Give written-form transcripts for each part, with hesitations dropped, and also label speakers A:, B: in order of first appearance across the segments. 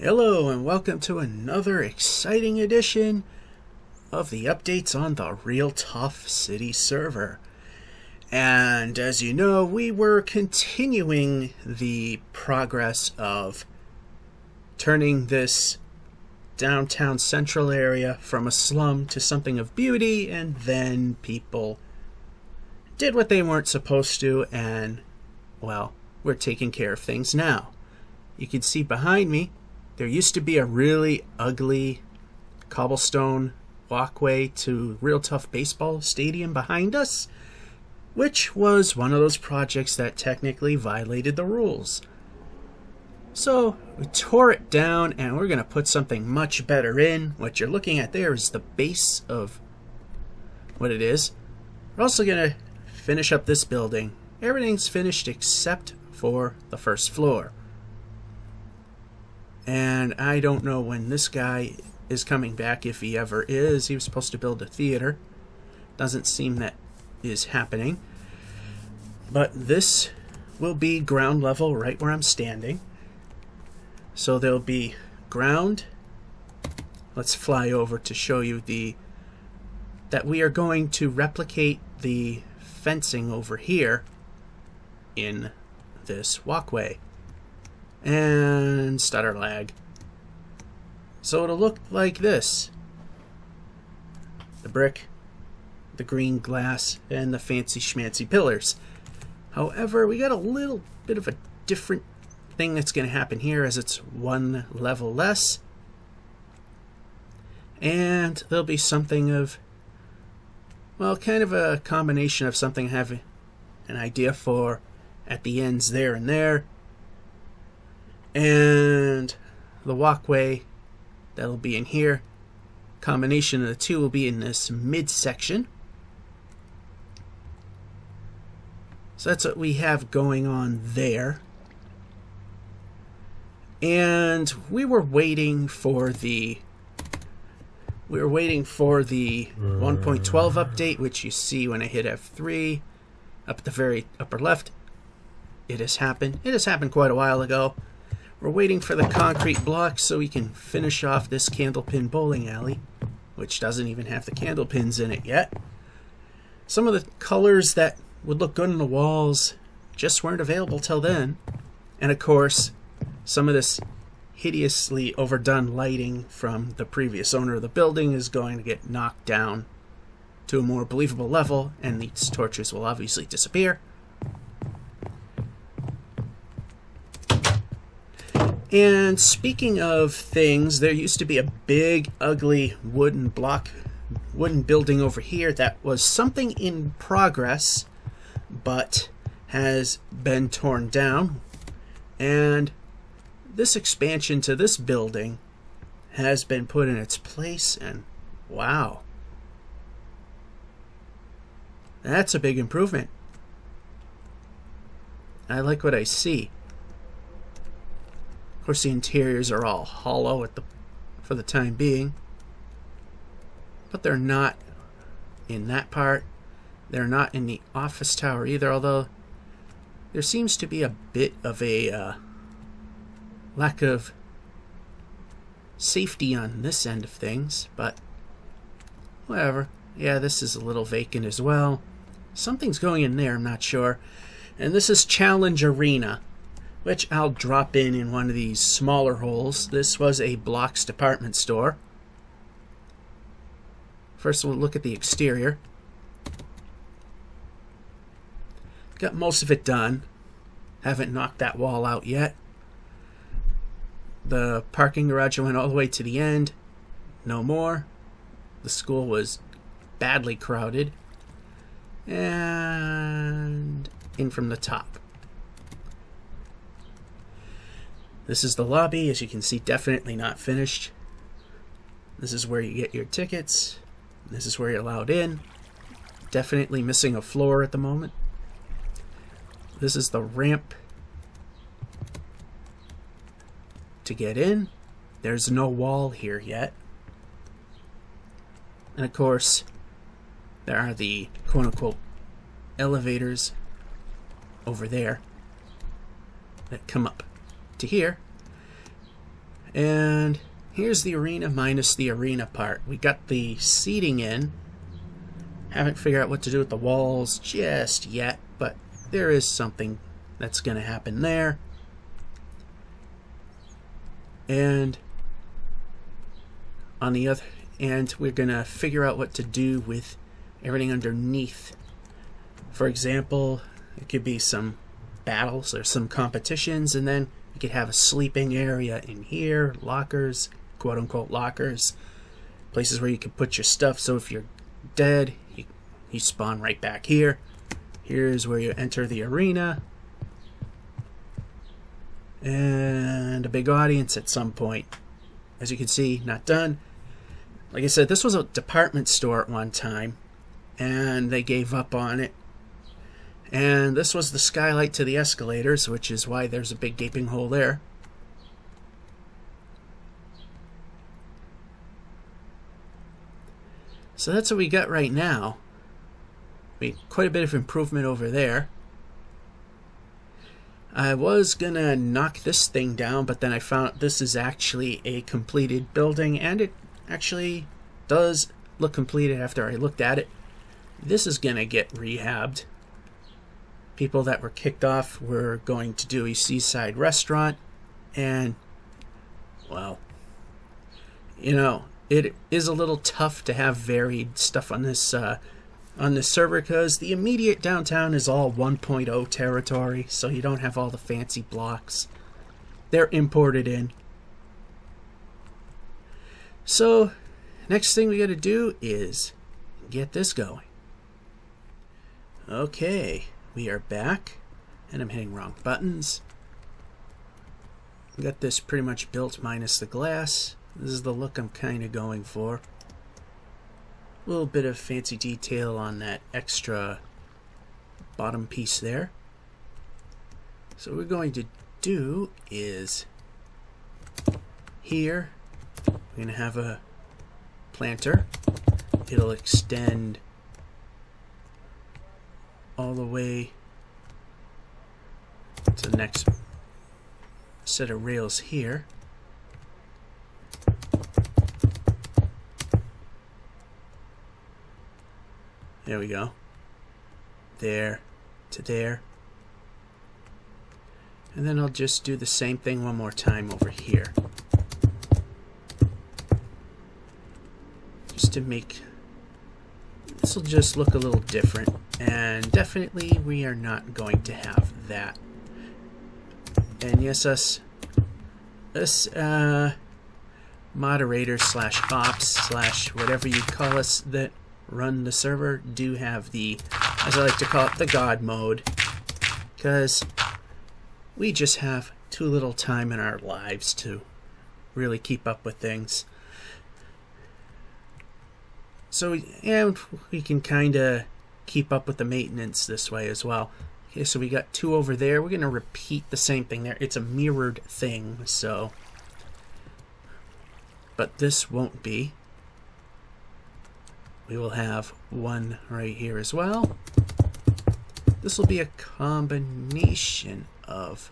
A: Hello and welcome to another exciting edition of the updates on the Real Tough City server. And as you know, we were continuing the progress of turning this downtown central area from a slum to something of beauty, and then people did what they weren't supposed to, and well, we're taking care of things now. You can see behind me there used to be a really ugly cobblestone walkway to Real Tough Baseball Stadium behind us, which was one of those projects that technically violated the rules. So we tore it down and we're going to put something much better in. What you're looking at there is the base of what it is. We're also going to finish up this building. Everything's finished except for the first floor. And I don't know when this guy is coming back, if he ever is. He was supposed to build a theater. Doesn't seem that is happening. But this will be ground level right where I'm standing. So there'll be ground. Let's fly over to show you that we are going to replicate the fencing over here in this walkway. And stutter lag. So it'll look like this. The brick, the green glass, and the fancy schmancy pillars. However, we got a little bit of a different thing that's going to happen here, as it's one level less. And there'll be something of, well, kind of a combination of something I have an idea for at the ends there and there. And the walkway that'll be in here, combination of the two will be in this midsection. So that's what we have going on there. And we were waiting for the 1.12 update, which you see when I hit F3 up at the very upper left. It has happened. It has happened quite a while ago. We're waiting for the concrete blocks so we can finish off this candlepin bowling alley, which doesn't even have the candle pins in it yet. Some of the colors that would look good on the walls just weren't available till then. And of course, some of this hideously overdone lighting from the previous owner of the building is going to get knocked down to a more believable level, and these torches will obviously disappear. And speaking of things, there used to be a big, ugly wooden building over here that was something in progress, but has been torn down. And this expansion to this building has been put in its place, and wow, that's a big improvement. I like what I see. Of course, the interiors are all hollow for the time being, but they're not in that part. They're not in the office tower either, although there seems to be a bit of a lack of safety on this end of things, but whatever. Yeah, this is a little vacant as well. Something's going in there, I'm not sure. And this is Challenge Arena, which I'll drop in one of these smaller holes. This was a Blocks department store. First we'll look at the exterior. Got most of it done. Haven't knocked that wall out yet. The parking garage went all the way to the end. No more. The school was badly crowded. And in from the top. This is the lobby, as you can see, definitely not finished. This is where you get your tickets. This is where you're allowed in. Definitely missing a floor at the moment. This is the ramp to get in. There's no wall here yet. And of course, there are the quote-unquote elevators over there that come up to here. And here's the arena minus the arena part. We got the seating in. Haven't figured out what to do with the walls just yet, but there is something that's going to happen there. And on the other end, we're going to figure out what to do with everything underneath. For example, it could be some battles or some competitions, and then you could have a sleeping area in here, lockers, quote-unquote lockers, places where you can put your stuff, so if you're dead, you spawn right back here. Here's where you enter the arena, and a big audience at some point. As you can see, not done. Like I said, this was a department store at one time, and they gave up on it. And this was the skylight to the escalators, which is why there's a big gaping hole there. So that's what we got right now. Quite a bit of improvement over there. I was gonna knock this thing down, but then I found this is actually a completed building, and it actually does look completed after I looked at it. This is gonna get rehabbed. People that were kicked off were going to do a Seaside Restaurant, and well, you know, it is a little tough to have varied stuff on this server because the immediate downtown is all 1.0 territory, so you don't have all the fancy blocks. They're imported in. So next thing we got to do is get this going. Okay, we are back, and I'm hitting wrong buttons. Got this pretty much built minus the glass. This is the look I'm kind of going for. A little bit of fancy detail on that extra bottom piece there. So what we're going to do is here we're going to have a planter. It'll extend all the way to the next set of rails here. There we go. There to there. And then I'll just do the same thing one more time over here. Just to make this will just look a little different. And definitely we are not going to have that. And yes, us moderators slash ops slash whatever you call us that run the server do have the, as I like to call it, the God mode, because we just have too little time in our lives to really keep up with things. So and we can kind of keep up with the maintenance this way as well. Okay, so we got two over there. We're going to repeat the same thing there. It's a mirrored thing, so, but this won't be. We will have one right here as well. This will be a combination of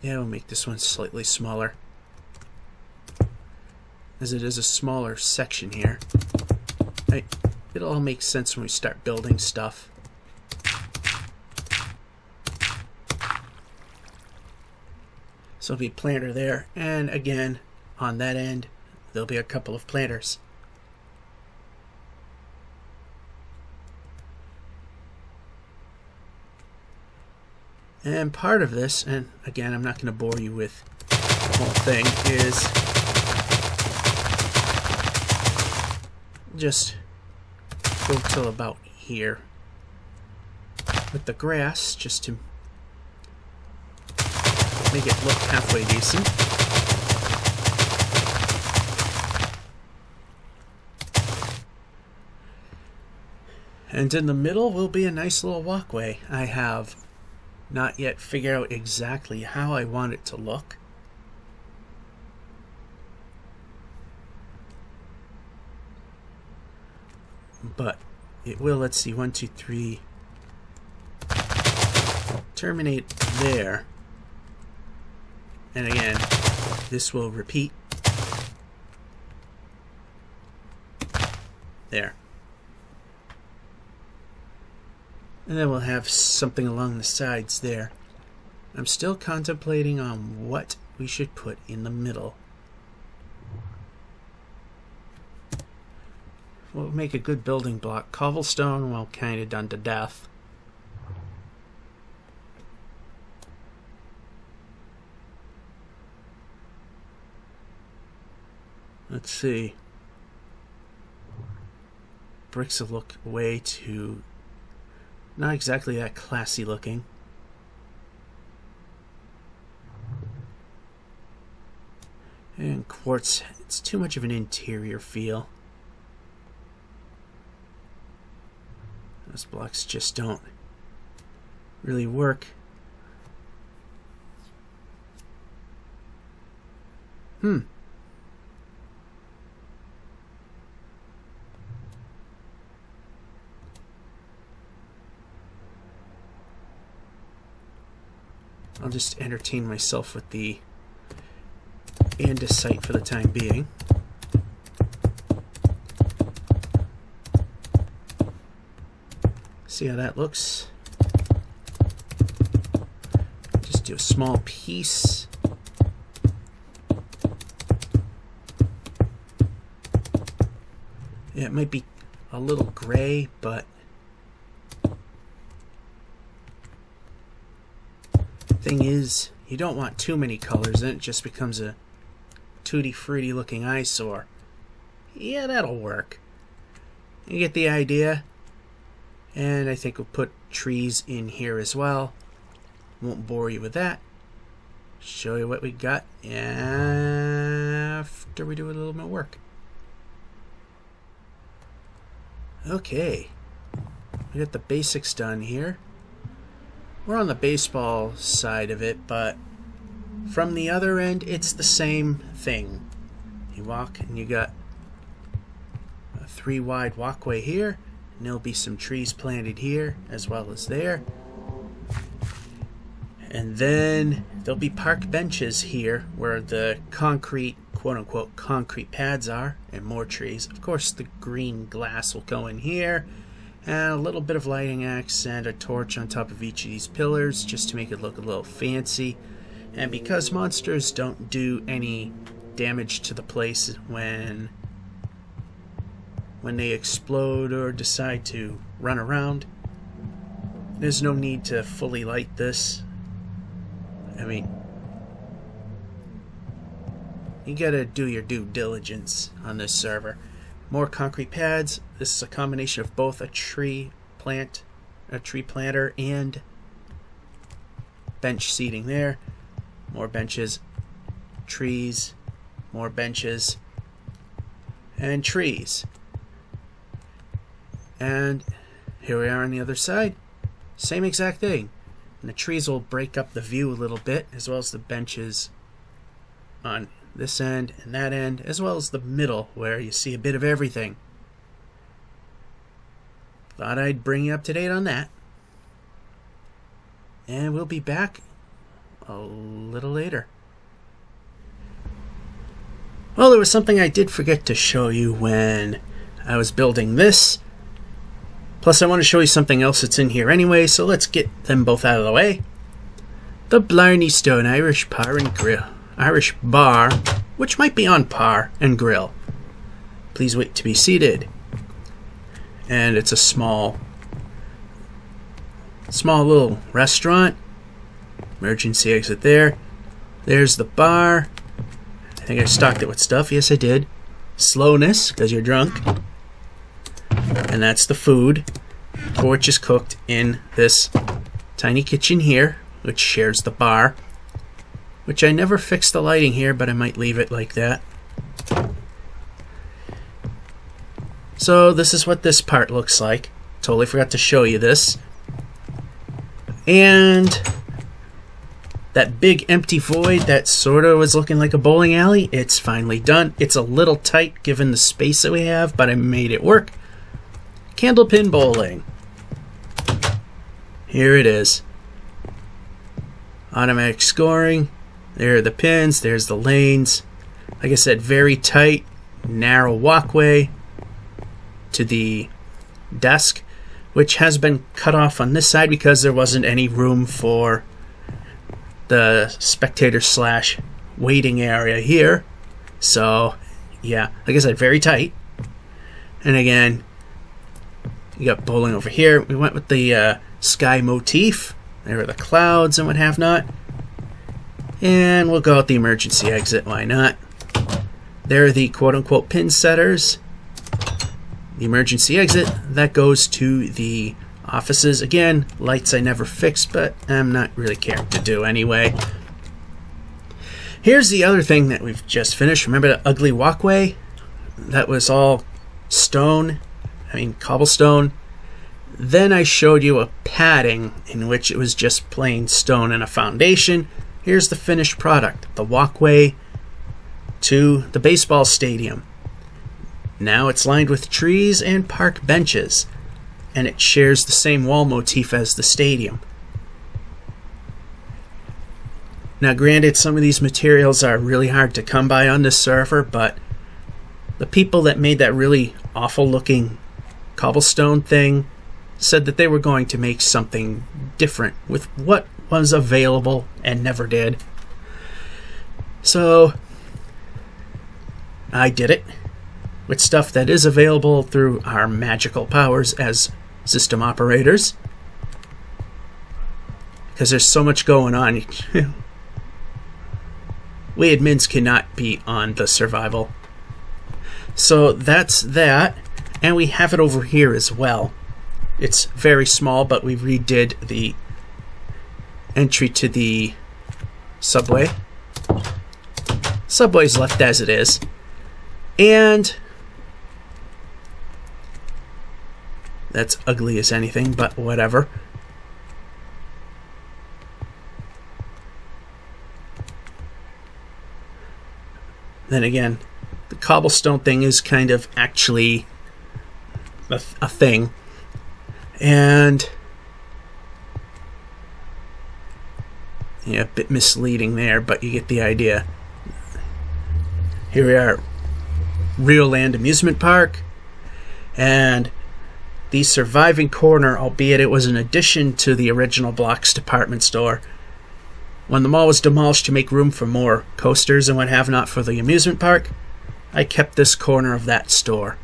A: we'll make this one slightly smaller, as it is a smaller section here. It'll all make sense when we start building stuff. So there'll be a planter there, and again, on that end, there'll be a couple of planters. And part of this, and again, I'm not going to bore you with the whole thing, is just go till about here with the grass, just to make it look halfway decent. And in the middle will be a nice little walkway. I have not yet figured out exactly how I want it to look. But it will, let's see, 1, 2, 3, terminate there. And again, this will repeat. There. And then we'll have something along the sides there. I'm still contemplating on what we should put in the middle. What would make a good building block? Cobblestone, well, kind of done to death. Let's see. Bricks will look way too... not exactly that classy looking. And quartz, it's too much of an interior feel. Those blocks just don't really work. I'll just entertain myself with the andesite for the time being. See how that looks? Just do a small piece. Yeah, it might be a little gray, but thing is, you don't want too many colors, then it just becomes a tutti frutti looking eyesore. Yeah, that'll work. You get the idea. And I think we'll put trees in here as well. Won't bore you with that. Show you what we got after we do a little bit of work. Okay, we got the basics done here. We're on the baseball side of it, but from the other end, it's the same thing. You walk and you got a 3 wide walkway here, and there'll be some trees planted here as well as there. And then there'll be park benches here where the concrete, quote-unquote, concrete pads are, and more trees. Of course, the green glass will go in here, and a little bit of lighting accent, a torch on top of each of these pillars just to make it look a little fancy. And because monsters don't do any damage to the place when they explode or decide to run around, there's no need to fully light this. I mean, you gotta do your due diligence on this server. More concrete pads. This is a combination of both a tree planter, and bench seating there. More benches, trees, more benches, and trees. And here we are on the other side. Same exact thing. And the trees will break up the view a little bit, as well as the benches on this end and that end, as well as the middle where you see a bit of everything. Thought I'd bring you up to date on that. And we'll be back a little later. Well, there was something I did forget to show you when I was building this. Plus, I want to show you something else that's in here anyway, so let's get them both out of the way. The Blarney Stone Irish Bar and Grill. Irish Bar, which might be on par and grill. Please wait to be seated. And it's a small little restaurant. Emergency exit there. There's the bar. I think I stocked it with stuff. Yes, I did. Slowness, because you're drunk. And that's the food, which is cooked in this tiny kitchen here, which shares the bar. Which I never fixed the lighting here, but I might leave it like that. So this is what this part looks like. Totally forgot to show you this. And that big empty void that sort of was looking like a bowling alley, it's finally done. It's a little tight given the space that we have, but I made it work. Candlepin bowling. Here it is. Automatic scoring. There are the pins. There's the lanes. Like I said, very tight, narrow walkway to the desk, which has been cut off on this side because there wasn't any room for the spectator slash waiting area here. So yeah, like I said, very tight. And again, you got bowling over here. We went with the sky motif. There are the clouds and what have not. And we'll go out the emergency exit, why not? There are the quote-unquote pin setters. The emergency exit, that goes to the offices. Again, lights I never fixed, but I'm not really caring to do anyway. Here's the other thing that we've just finished. Remember that ugly walkway? That was all stone, cobblestone. Then I showed you a padding in which it was just plain stone and a foundation. Here's the finished product, the walkway to the baseball stadium. Now it's lined with trees and park benches, and it shares the same wall motif as the stadium. Now granted, some of these materials are really hard to come by on this server, but the people that made that really awful looking cobblestone thing said that they were going to make something different with what was available and never did. So I did it with stuff that is available through our magical powers as system operators, because there's so much going on. We admins cannot be on the survival. So that's that, and we have it over here as well. It's very small, but we redid the entry to the subway. Subway's left as it is. And that's ugly as anything, but whatever. Then again, the cobblestone thing is kind of actually a thing. And yeah, a bit misleading there, but you get the idea. Here we are, REoL Land amusement park, and the surviving corner, albeit it was an addition to the original Blocks department store. When the mall was demolished to make room for more coasters and what have not for the amusement park, I kept this corner of that store.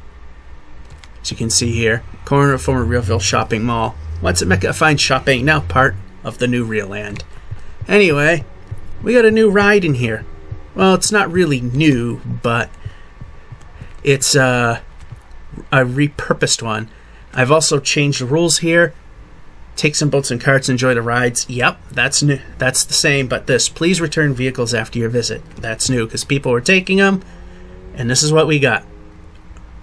A: As you can see here, corner of former REalville shopping mall. Once at Mecca Fine Shopping, now part of the new REoL Land. Anyway, we got a new ride in here. Well, it's not really new, but it's a repurposed one. I've also changed the rules here. Take some boats and carts, enjoy the rides. Yep, that's new. That's the same, but this, please return vehicles after your visit. That's new, because people were taking them, and this is what we got.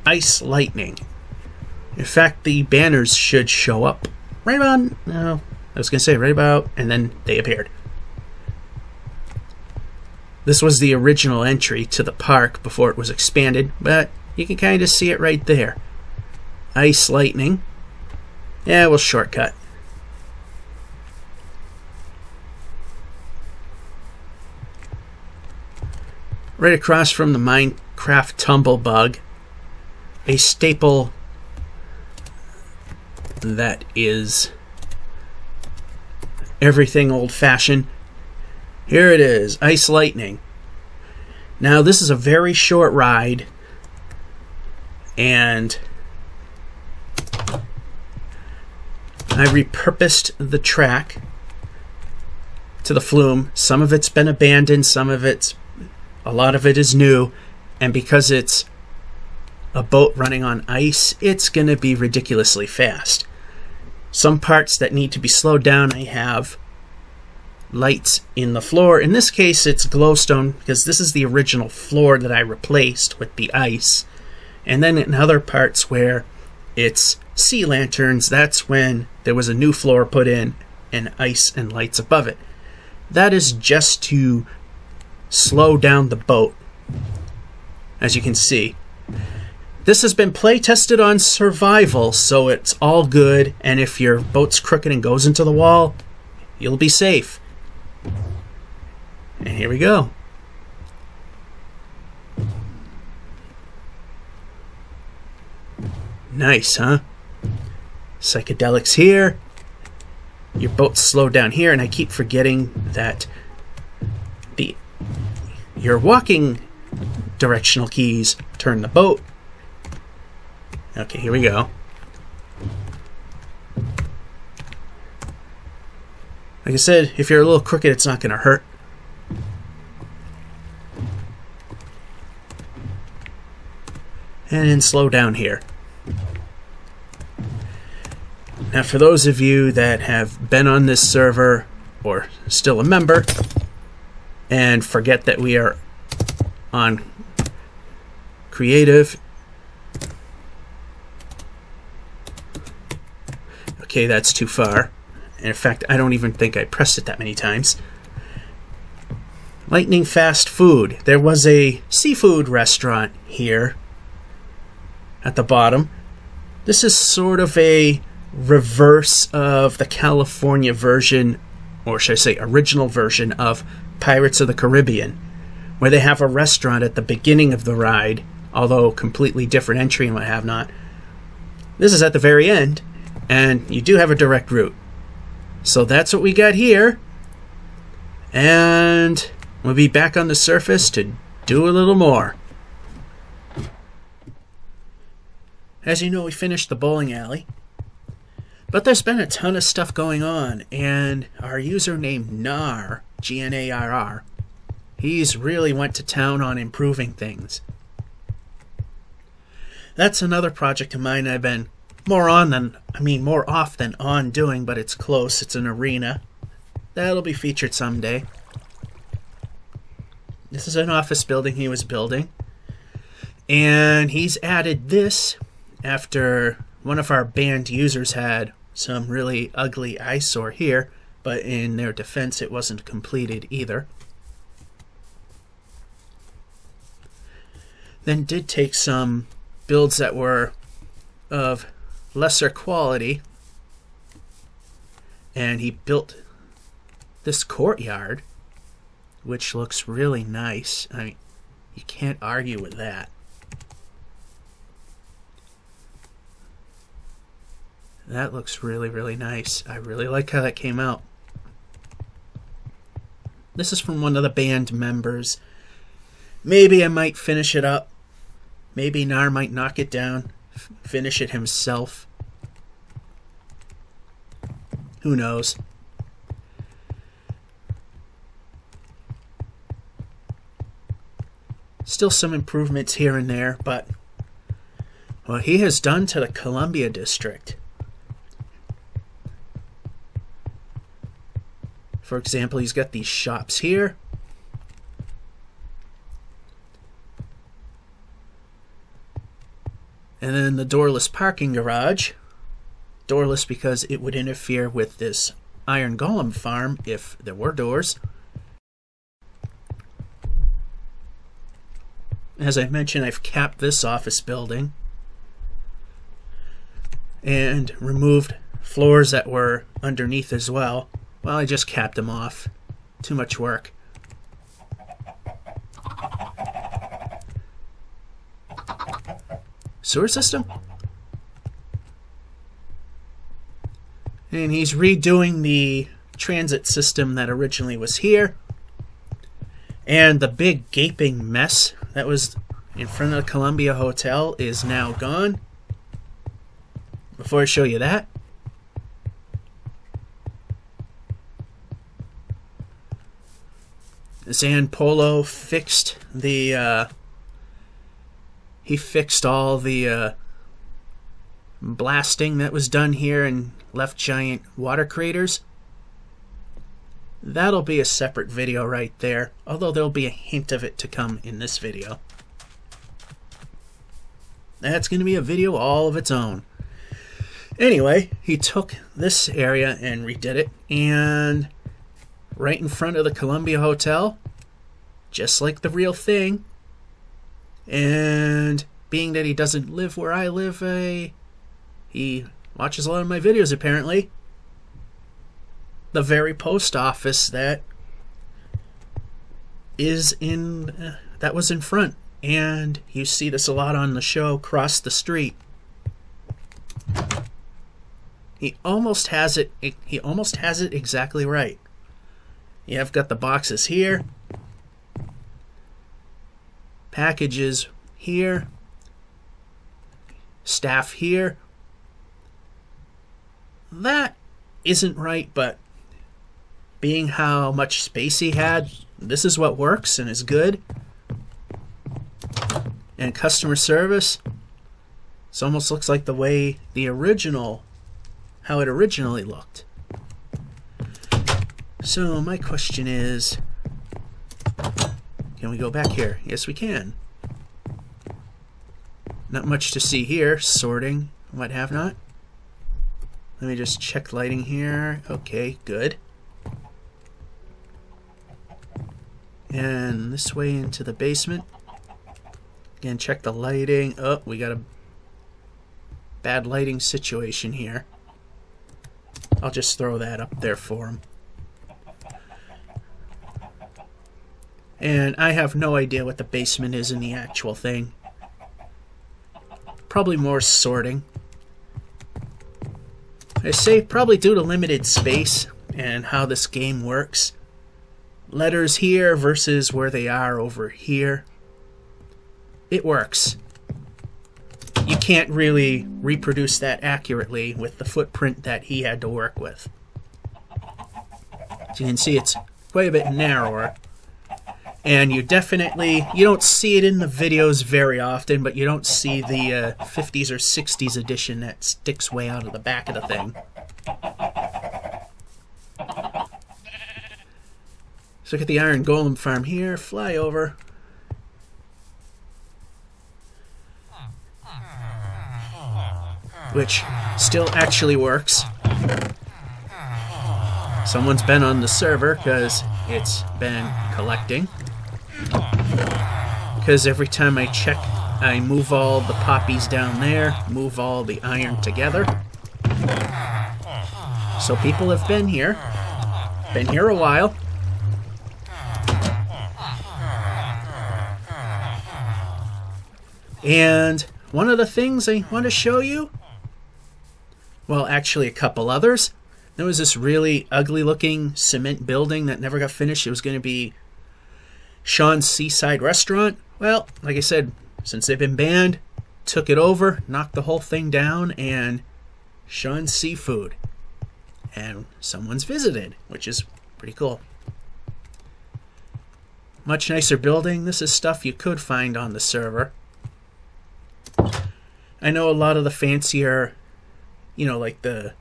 A: Ice lightning. In fact, the banners should show up right about, no, I was going to say right about, and then they appeared. This was the original entry to the park before it was expanded, but you can kind of see it right there. Ice lightning. Yeah, we'll shortcut. Right across from the Minecraft Tumblebug, a staple that is everything old-fashioned. Here it is, Ice Lightning. Now this is a very short ride, and I repurposed the track to the flume. Some of it's been abandoned, a lot of it is new, and because it's a boat running on ice, it's going to be ridiculously fast. Some parts that need to be slowed down, I have lights in the floor. In this case, it's glowstone, because this is the original floor that I replaced with the ice. And then in other parts where it's sea lanterns, that's when there was a new floor put in and ice and lights above it. That is just to slow down the boat, as you can see. This has been play tested on survival, so it's all good, and if your boat's crooked and goes into the wall, you'll be safe. And here we go. Nice, huh? Psychedelics here. Your boat's slowed down here, and I keep forgetting that your walking directional keys turn the boat. Okay, here we go. Like I said, if you're a little crooked, it's not going to hurt. And then slow down here. Now, for those of you that have been on this server or still a member and forget that we are on creative. Okay, that's too far. In fact, I don't even think I pressed it that many times. Lightning fast food. There was a seafood restaurant here at the bottom. This is sort of a reverse of the California version, or should I say original version, of Pirates of the Caribbean, where they have a restaurant at the beginning of the ride, although completely different entry and what have not. This is at the very end, and you do have a direct route. So that's what we got here, and we'll be back on the surface to do a little more. As you know, we finished the bowling alley. But there's been a ton of stuff going on, and our username Nar, G-N-A-R-R, he's really went to town on improving things. That's another project of mine I've been more off than on doing, but it's close. It's an arena. That'll be featured someday. This is an office building he was building. And he's added this after one of our banned users had some really ugly eyesore here, but in their defense it wasn't completed either. Then did take some builds that were of lesser quality, and he built this courtyard, which looks really nice. I mean, you can't argue with that. That looks really, really nice. I really like how that came out. This is from one of the band members. Maybe I might finish it up. Maybe Nar might knock it down, finish it himself. Who knows? Still some improvements here and there, but what he has done to the Columbia District. For example, he's got these shops here. And then the doorless parking garage. Doorless because it would interfere with this iron golem farm if there were doors. As I mentioned, I've capped this office building and removed floors that were underneath as well. Well, I just capped them off. Too much work. Sewer system? And he's redoing the transit system that originally was here. And the big gaping mess that was in front of the Columbia Hotel is now gone. Before I show you that, Zan Polo fixed the he fixed all the blasting that was done here and left giant water craters. That'll be a separate video right there, although there'll be a hint of it to come in this video. That's going to be a video all of its own. Anyway, he took this area and redid it, and right in front of the Columbia Hotel, just like the real thing. And being that he doesn't live where I live, he watches a lot of my videos apparently. The very post office that is that was in front, and you see this a lot on the show Cross the Street. He almost has it exactly right. You have got the boxes here, packages here, staff here. That isn't right, but being how much space he had, this is what works and is good. And customer service, this almost looks like the way how it originally looked. So my question is, can we go back here? Yes, we can. Not much to see here. Sorting, what have not. Let me just check lighting here. Okay, good. And this way into the basement. Again, check the lighting. Oh, we got a bad lighting situation here. I'll just throw that up there for him. And I have no idea what the basement is in the actual thing. Probably more sorting. I say probably due to limited space and how this game works. Letters here versus where they are over here. It works. You can't really reproduce that accurately with the footprint that he had to work with. As you can see, it's quite a bit narrower. And you don't see it in the videos very often, but you don't see the 50s or 60s edition that sticks way out of the back of the thing. So look at the Iron Golem farm here, fly over. Which still actually works. Someone's been on the server because it's been collecting. Because every time I check, I move all the poppies down there, move all the iron together. So people have been here a while. And one of the things I want to show you, well, actually a couple others. There was this really ugly looking cement building that never got finished. It was going to be Sean's Seaside Restaurant. Well, like I said, since they've been banned, took it over, knocked the whole thing down, and Sean's Seafood. And someone's visited, which is pretty cool. Much nicer building. This is stuff you could find on the server. I know a lot of the fancier, you know, like the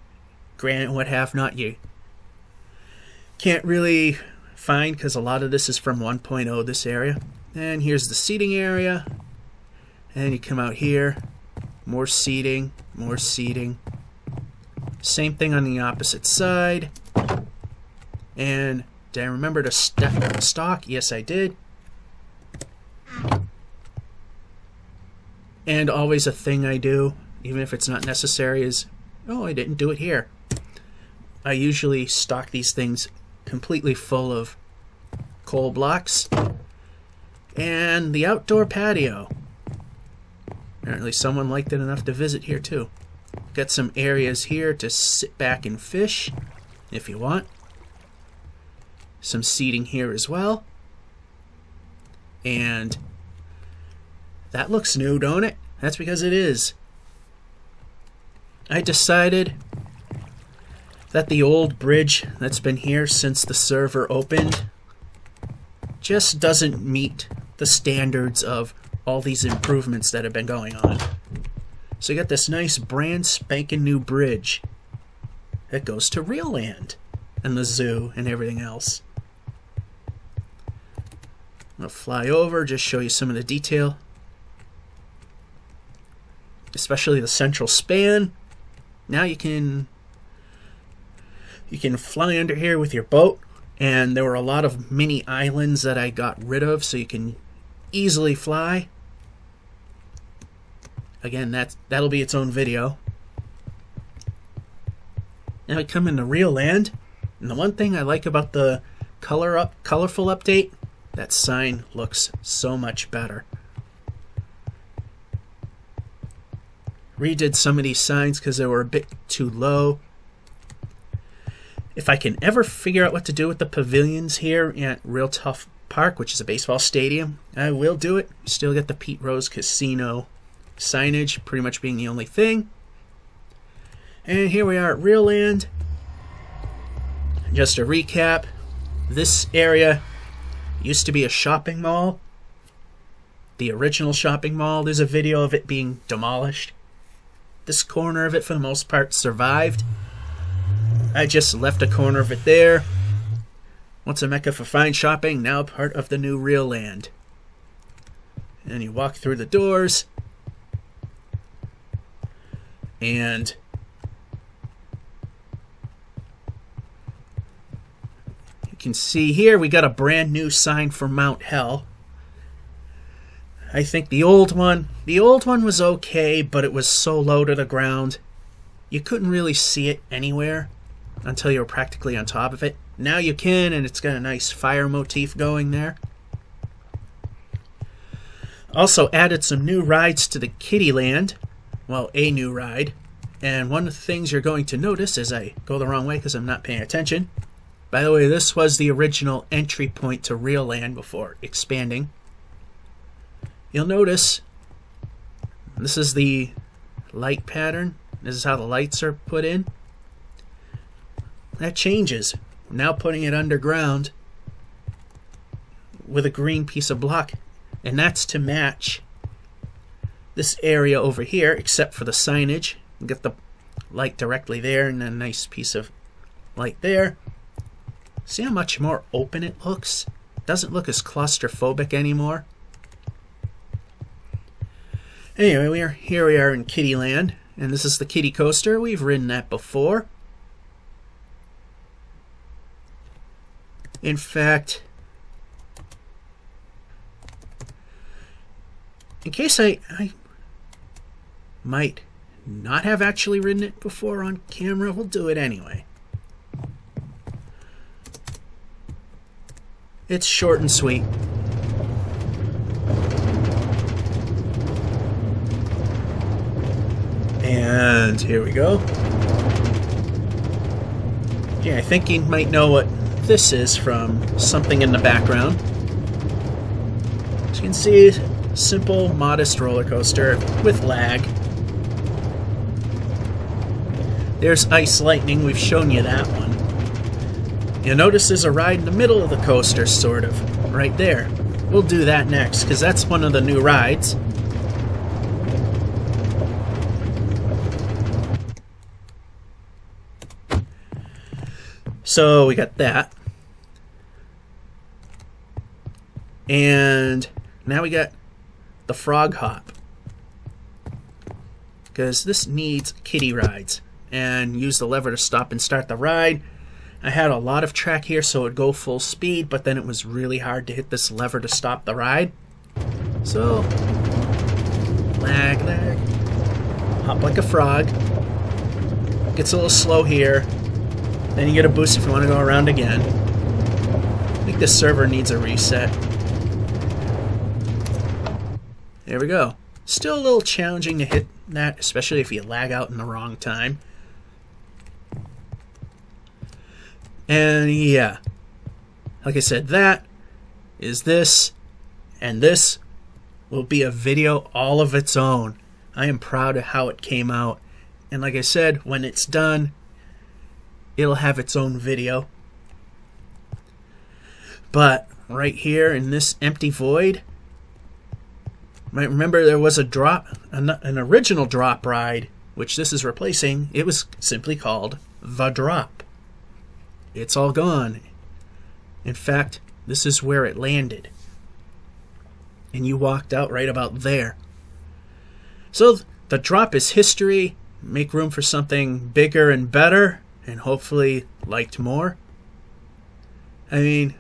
A: granite and what have not, you can't really find because a lot of this is from 1.0, this area. And here's the seating area. And you come out here, more seating, more seating. Same thing on the opposite side. And did I remember to stock? Yes, I did. And always a thing I do, even if it's not necessary, is, oh, I didn't do it here. I usually stock these things completely full of coal blocks. And the outdoor patio. Apparently someone liked it enough to visit here too. Got some areas here to sit back and fish, if you want. Some seating here as well. And that looks new, don't it? That's because it is. I decided that the old bridge that's been here since the server opened just doesn't meet the standards of all these improvements that have been going on. So you got this nice brand spanking new bridge that goes to REoL Land and the zoo and everything else. I'll fly over, just show you some of the detail. Especially the central span. Now you can fly under here with your boat, and there were a lot of mini islands that I got rid of so you can easily fly. Again, that'll be its own video. Now we come into REoL Land, and the one thing I like about the colorful update that sign looks so much better. Redid some of these signs because they were a bit too low. If I can ever figure out what to do with the pavilions here at Real Tough Park, which is a baseball stadium, I will do it. Still get the Pete Rose Casino signage pretty much being the only thing. And here we are at REoL LAND. Just a recap, this area used to be a shopping mall. The original shopping mall. There's a video of it being demolished. This corner of it, for the most part, survived. I just left a corner of it there. Once a mecca for fine shopping, now part of the new REoL LAND. And you walk through the doors. And you can see here we got a brand new sign for Mount Hell. I think the old one was okay, but it was so low to the ground, you couldn't really see it anywhere until you were practically on top of it. Now you can, and it's got a nice fire motif going there. Also added some new rides to the Kittyland. Well, a new ride. And one of the things you're going to notice as I go the wrong way because I'm not paying attention. By the way, this was the original entry point to REoL LAND before expanding. You'll notice this is the light pattern. This is how the lights are put in. That changes. Now putting it underground with a green piece of block. And that's to match this area over here, except for the signage. You get the light directly there and a nice piece of light there. See how much more open it looks? It doesn't look as claustrophobic anymore. Anyway, here we are in Kittyland, and this is the Kitty Coaster. We've ridden that before. In fact, in case I might not have actually ridden it before on camera, we'll do it anyway. It's short and sweet. And here we go. Yeah, I think you might know what this is from something in the background. As you can see, simple, modest roller coaster with lag. There's Ice Lightning, we've shown you that one. You'll notice there's a ride in the middle of the coaster, sort of, right there. We'll do that next, because that's one of the new rides. So we got that. And now we got the frog hop. Because this needs kiddie rides. And use the lever to stop and start the ride. I had a lot of track here so it would go full speed, but then it was really hard to hit this lever to stop the ride. So, lag, hop like a frog. Gets a little slow here. Then you get a boost if you want to go around again. I think this server needs a reset. There we go. Still a little challenging to hit that, especially if you lag out in the wrong time. And yeah, like I said, that is this, and this will be a video all of its own. I am proud of how it came out. And like I said, when it's done, it'll have its own video. But right here in this empty void, might remember there was a drop, an original drop ride, which this is replacing. It was simply called The Drop. It's all gone. In fact, this is where it landed. And you walked out right about there. So the drop is history. Make room for something bigger and better, and hopefully liked more. I mean,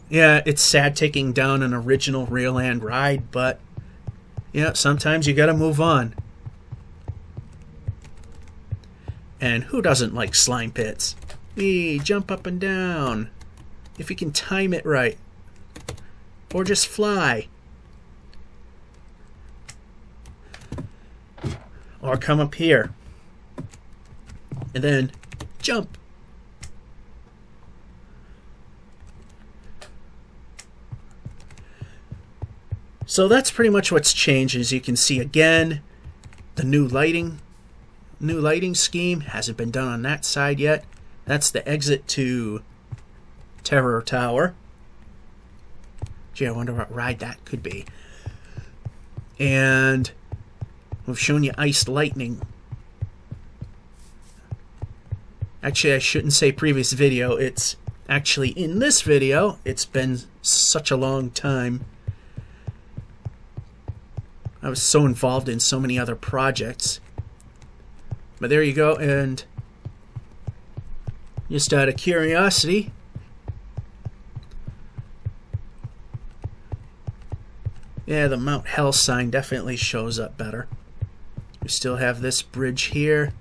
A: yeah, it's sad taking down an original REoL LAND ride, but yeah, sometimes you gotta move on. And who doesn't like slime pits? Jump up and down. If you can time it right. or just fly. Or come up here. And then jump. So that's pretty much what's changed. As you can see again, the new lighting scheme hasn't been done on that side yet. That's the exit to Terror Tower. Gee, I wonder what ride that could be. And we've shown you iced lightning. Actually, I shouldn't say previous video. It's actually in this video. It's been such a long time. I was so involved in so many other projects. But there you go, and just out of curiosity, yeah, the Mount Hell sign definitely shows up better. We still have this bridge here.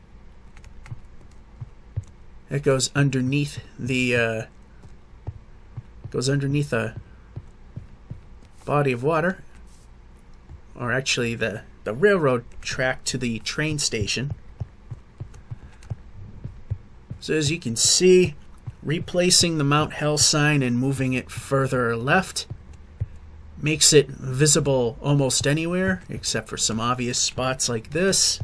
A: It goes underneath the body of water. Or actually the railroad track to the train station. So as you can see, replacing the Mount Hell sign and moving it further left makes it visible almost anywhere, except for some obvious spots like this.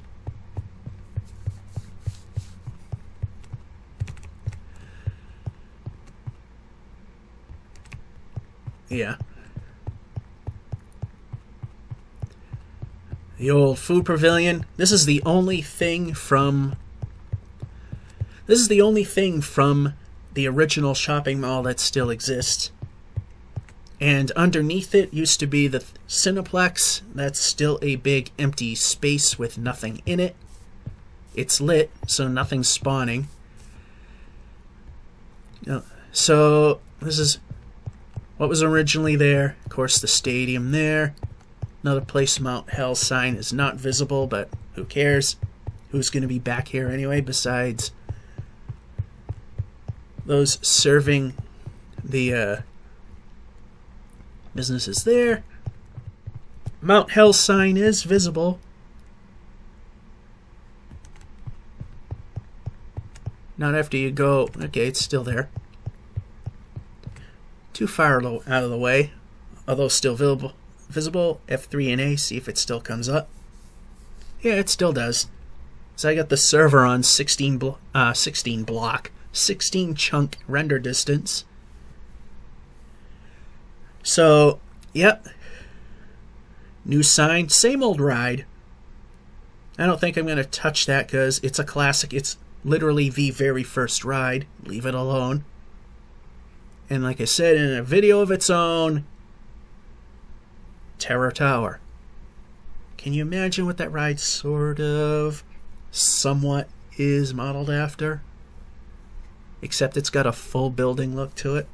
A: Yeah. The old food pavilion. This is the only thing from the original shopping mall that still exists. And underneath it used to be the Cineplex. That's still a big empty space with nothing in it. It's lit, so nothing's spawning. So this is what was originally there. Of course, the stadium there. Another place Mount Hell sign is not visible, but who cares? Who's going to be back here anyway besides those serving the businesses there? Mount Hell sign is visible. Not after you go... Okay, it's still there. Too far out of the way, although still visible. F3 and A, see if it still comes up. Yeah, it still does. So I got the server on 16 chunk render distance. So, yep. New sign, same old ride. I don't think I'm going to touch that because it's a classic. It's literally the very first ride. Leave it alone. And like I said, in a video of its own, Terror Tower. Can you imagine what that ride somewhat is modeled after? Except it's got a full building look to it.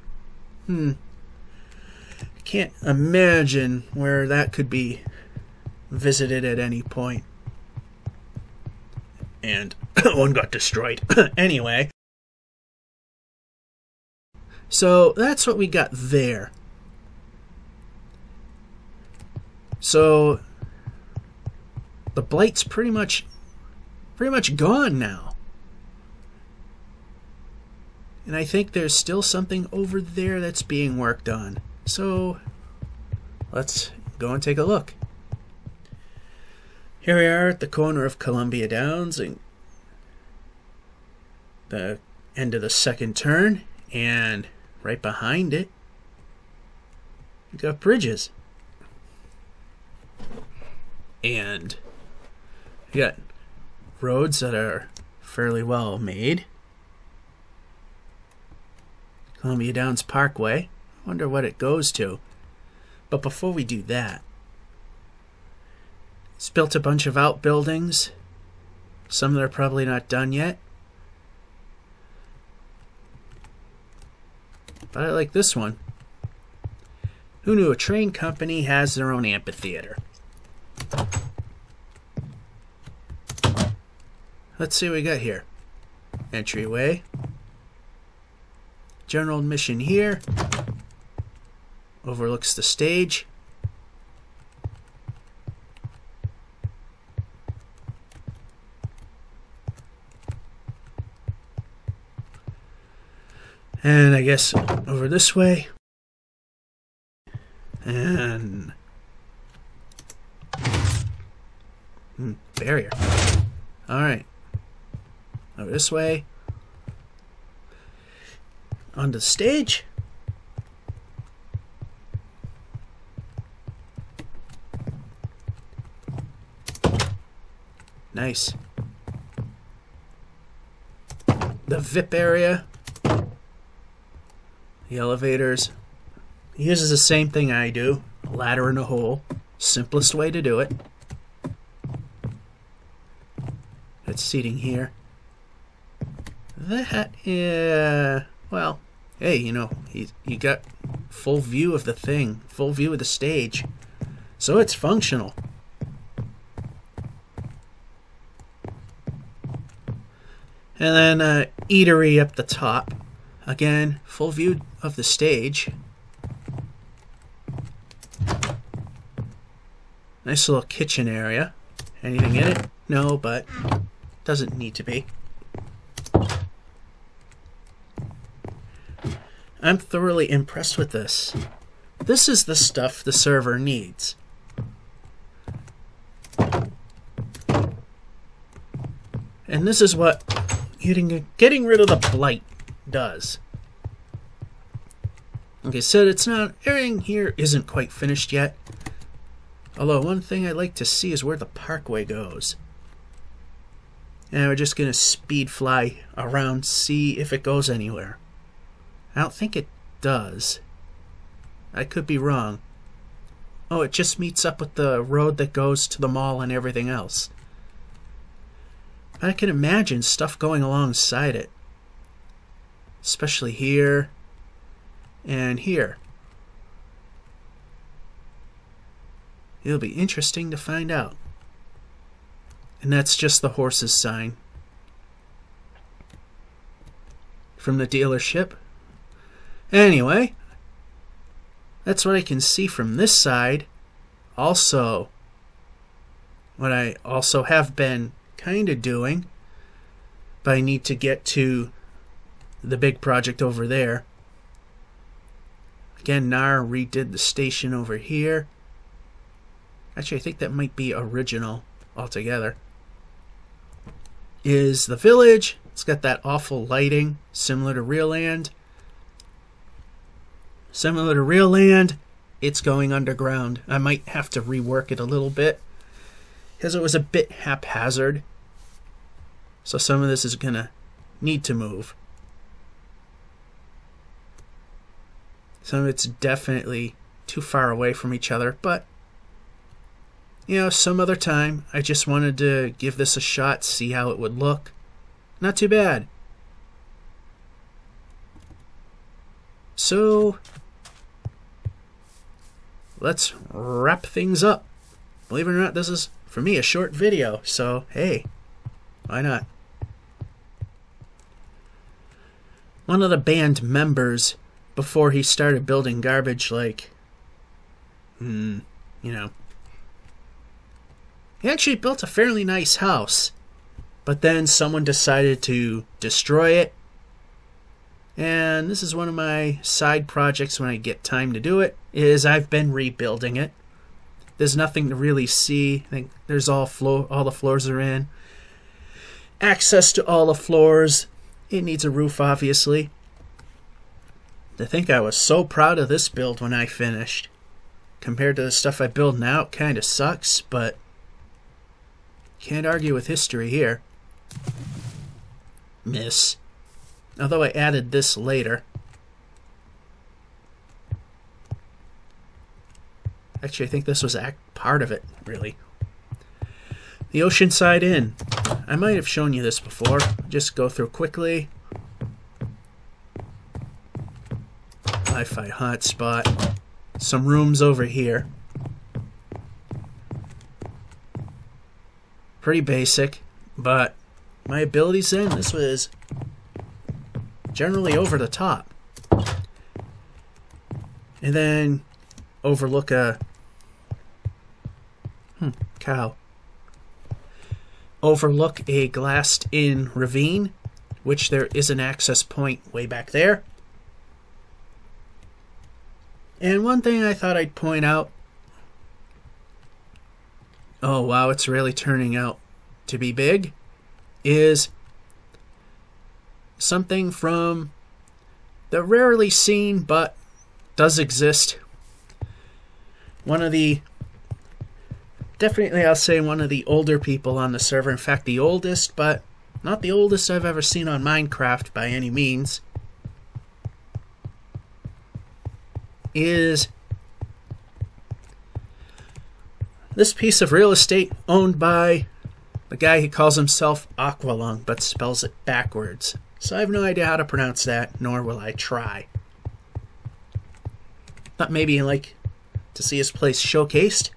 A: Can't imagine where that could be visited at any point. And one got destroyed. Anyway. So that's what we got there. So the Blight's pretty much gone now. And I think there's still something over there that's being worked on. So let's go and take a look. Here we are at the corner of Columbia Downs and the end of the second turn, and right behind it you got bridges. And you got roads that are fairly well made. Columbia Downs Parkway. Wonder what it goes to. But before we do that, it's built a bunch of outbuildings. Some that are probably not done yet. But I like this one. Who knew a train company has their own amphitheater? Let's see what we got here. Entryway. General admission here. overlooks the stage. And I guess over this way. And barrier. Alright. Over this way. Onto the stage. Nice. The VIP area. The elevators. He uses the same thing I do. A ladder in a hole. Simplest way to do it. That's seating here. That, yeah, well, hey, you know, you got full view of the thing. Full view of the stage. So it's functional. And then eatery up the top. Again, full view of the stage. Nice little kitchen area. Anything in it? No, but doesn't need to be. I'm thoroughly impressed with this. This is the stuff the server needs. And this is what getting rid of the blight does. Like I said, it's not, everything here isn't quite finished yet. Although one thing I'd like to see is where the Parkway goes. And we're just going to speed fly around, see if it goes anywhere. I don't think it does. I could be wrong. Oh, it just meets up with the road that goes to the mall and everything else. I can imagine stuff going alongside it. Especially here and here. It'll be interesting to find out. And that's just the horse's sign from the dealership. Anyway, that's what I can see from this side. Also, what I also have been kind of doing, but I need to get to the big project over there. Again, Nar redid the station over here. Actually, I think that might be original altogether. Is the village. It's got that awful lighting, similar to REoL LAND. Similar to REoL LAND, it's going underground. I might have to rework it a little bit, because it was a bit haphazard. So some of this is going to need to move. Some of it's definitely too far away from each other, but you know, some other time I just wanted to give this a shot, see how it would look. Not too bad. So let's wrap things up. Believe it or not, this is, for me, a short video, so hey, why not? One of the band members, before he started building garbage, like, you know, he actually built a fairly nice house, but then someone decided to destroy it. And this is one of my side projects when I get time to do it, is I've been rebuilding it. There's nothing to really see. I think there's all the floors are in. Access to all the floors. It needs a roof, obviously. To think I was so proud of this build when I finished. Compared to the stuff I build now, it kind of sucks, but can't argue with history here. Miss. Although I added this later. Actually, I think this was part of it, really. The Oceanside Inn. I might have shown you this before. Just go through quickly. Wi-Fi hotspot. Some rooms over here. Pretty basic, but my abilities then, this was generally over the top. And then overlook a cow. Overlook a glassed-in ravine, which there is an access point way back there. And one thing I thought I'd point out. Oh wow, it's really turning out to be big. Is something from the rarely seen but does exist. One of the, definitely I'll say one of the older people on the server. In fact, the oldest, but not the oldest I've ever seen on Minecraft by any means. Is this piece of real estate owned by the guy who calls himself Aqualung but spells it backwards. So I have no idea how to pronounce that, nor will I try. Thought maybe I'd like to see his place showcased.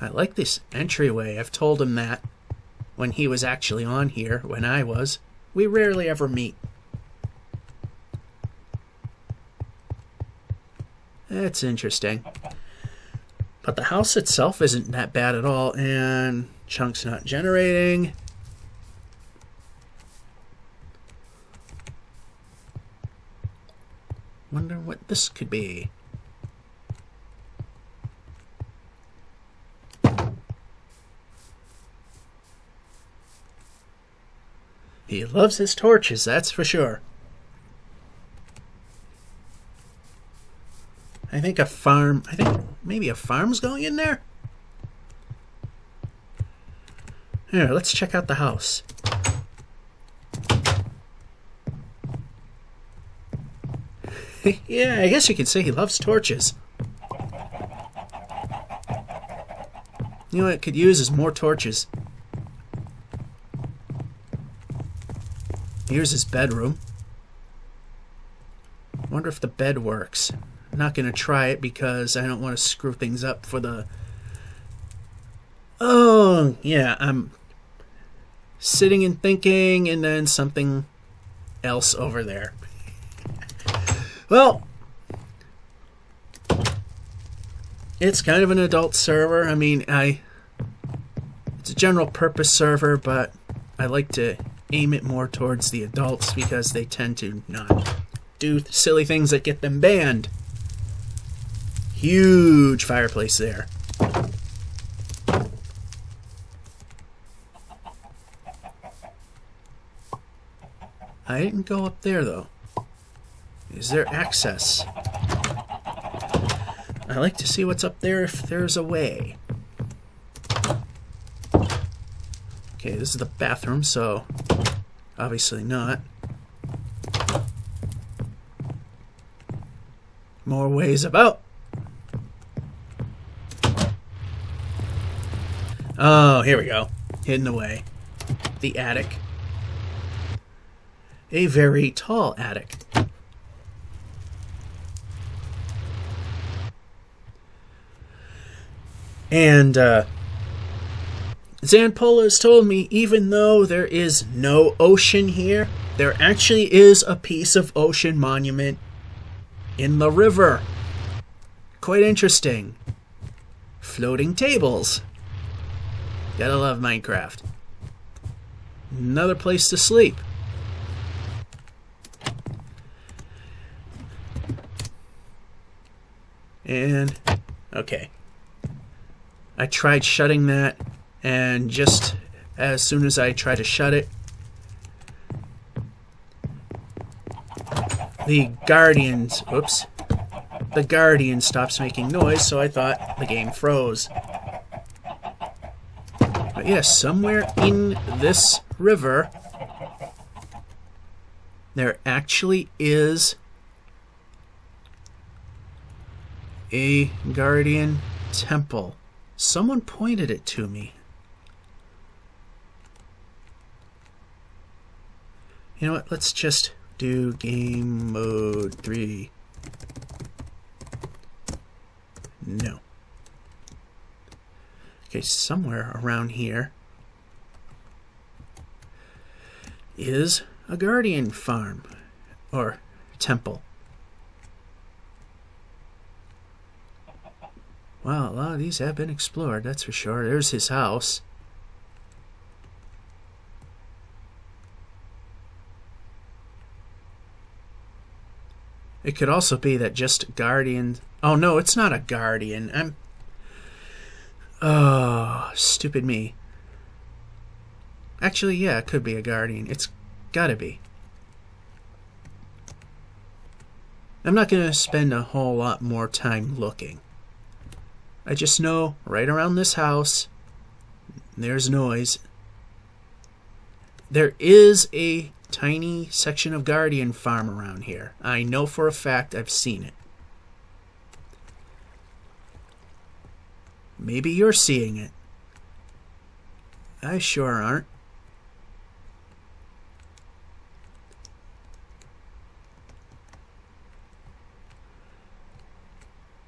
A: I like this entryway. I've told him that when he was actually on here, when I was. We rarely ever meet. It's interesting. But the house itself isn't that bad at all, and Chunk's not generating. Wonder what this could be. He loves his torches, that's for sure. I think maybe a farm's going in there? Here, let's check out the house. Yeah, I guess you could say he loves torches. You know what it could use is more torches. Here's his bedroom. Wonder if the bed works. I'm not going to try it because I don't want to screw things up for the... Oh, yeah, I'm sitting and thinking and then something else over there. Well, it's kind of an adult server. I mean, it's a general purpose server, but I like to aim it more towards the adults because they tend to not do silly things that get them banned. Huge fireplace there. I didn't go up there though. Is there access? I like to see what's up there if there's a way. Okay, this is the bathroom, so obviously not. More ways about. Oh, here we go. Hidden away. The attic. A very tall attic. And Zanpola has told me even though there is no ocean here, there actually is a piece of ocean monument in the river. Quite interesting. Floating tables. Gotta love Minecraft. Another place to sleep. And, okay. I tried shutting that, and just as soon as I try to shut it, the Guardian stops making noise, so I thought the game froze. But yes, somewhere in this river, there actually is a Guardian temple. Someone pointed it to me. You know what? Let's just do game mode 3. No. Okay, somewhere around here is a Guardian farm or temple. Well, a lot of these have been explored, that's for sure. There's his house. It could also be that just Guardian... Oh, no, it's not a Guardian. Oh, stupid me. Actually, yeah, it could be a Guardian. It's gotta be. I'm not going to spend a whole lot more time looking. I just know right around this house, there's noise. There is a tiny section of Guardian farm around here. I know for a fact I've seen it. Maybe you're seeing it. I sure aren't.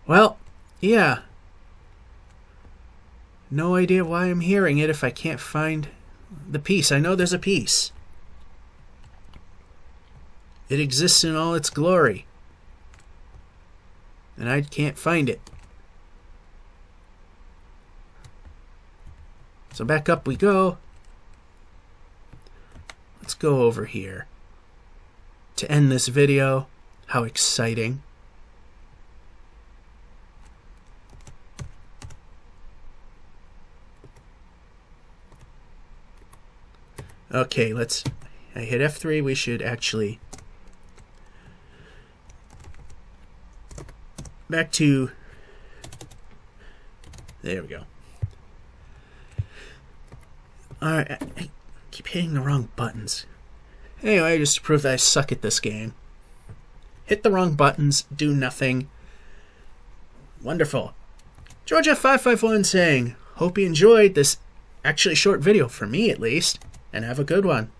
A: Well, yeah. No idea why I'm hearing it if I can't find the piece. I know there's a piece. It exists in all its glory. And I can't find it. So back up we go. Let's go over here. To end this video, how exciting. Okay, I hit F3, we should actually... Back to... There we go. Alright, I keep hitting the wrong buttons. Anyway, just to prove that I suck at this game. Hit the wrong buttons, do nothing. Wonderful. Georgia551 saying, hope you enjoyed this actually short video, for me at least, and have a good one.